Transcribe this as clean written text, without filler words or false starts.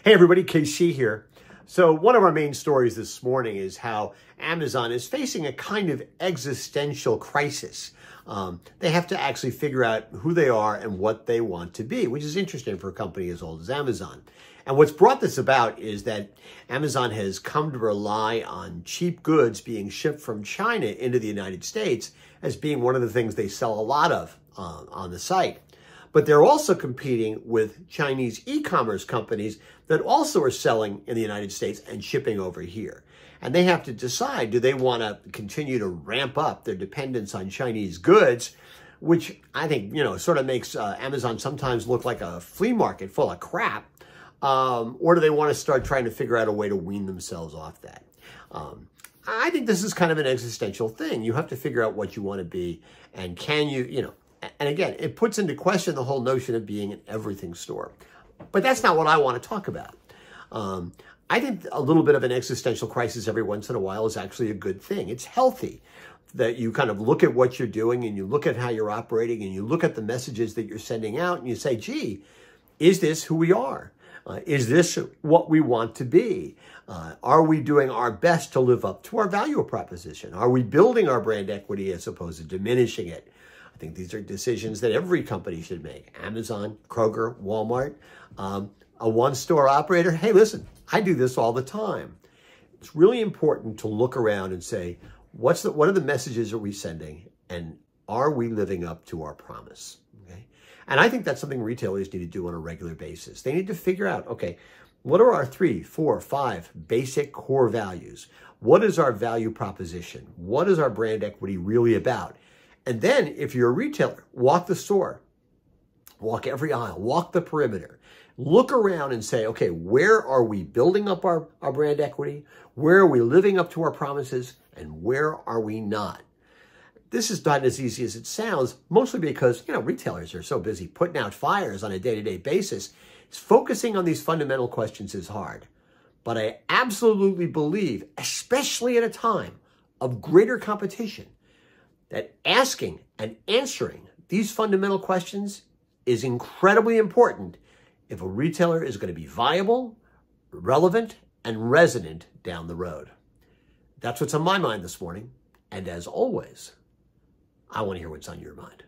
Hey everybody, KC here. So one of our main stories this morning is how Amazon is facing a kind of existential crisis. They have to actually figure out who they are and what they want to be, which is interesting for a company as old as Amazon. And what's brought this about is that Amazon has come to rely on cheap goods being shipped from China into the United States as being one of the things they sell a lot of on the site. But they're also competing with Chinese e-commerce companies that also are selling in the United States and shipping over here. And they have to decide, do they want to continue to ramp up their dependence on Chinese goods, which I think, sort of makes Amazon sometimes look like a flea market full of crap, or do they want to start trying to figure out a way to wean themselves off that? I think this is kind of an existential thing. You have to figure out what you want to be, and can you, and again, it puts into question the whole notion of being an everything store. But that's not what I want to talk about. I think a little bit of an existential crisis every once in a while is actually a good thing. It's healthy that you kind of look at what you're doing and you look at how you're operating and you look at the messages that you're sending out and you say, gee, is this who we are? Is this what we want to be? Are we doing our best to live up to our value proposition? Are we building our brand equity as opposed to diminishing it? I think these are decisions that every company should make. Amazon, Kroger, Walmart, a one-store operator. Hey, listen, I do this all the time. It's really important to look around and say, what are the messages are we sending, and are we living up to our promise? Okay, and I think that's something retailers need to do on a regular basis. They need to figure out, okay, what are our 3, 4, 5 basic core values? What is our value proposition? What is our brand equity really about? And then if you're a retailer, walk the store, walk every aisle, walk the perimeter, look around and say, okay, where are we building up our brand equity? Where are we living up to our promises? And where are we not? This is not as easy as it sounds, mostly because, retailers are so busy putting out fires on a day-to-day basis. Focusing on these fundamental questions is hard. But I absolutely believe, especially at a time of greater competition, that asking and answering these fundamental questions is incredibly important if a retailer is going to be viable, relevant, and resonant down the road. That's what's on my mind this morning. And as always, I want to hear what's on your mind.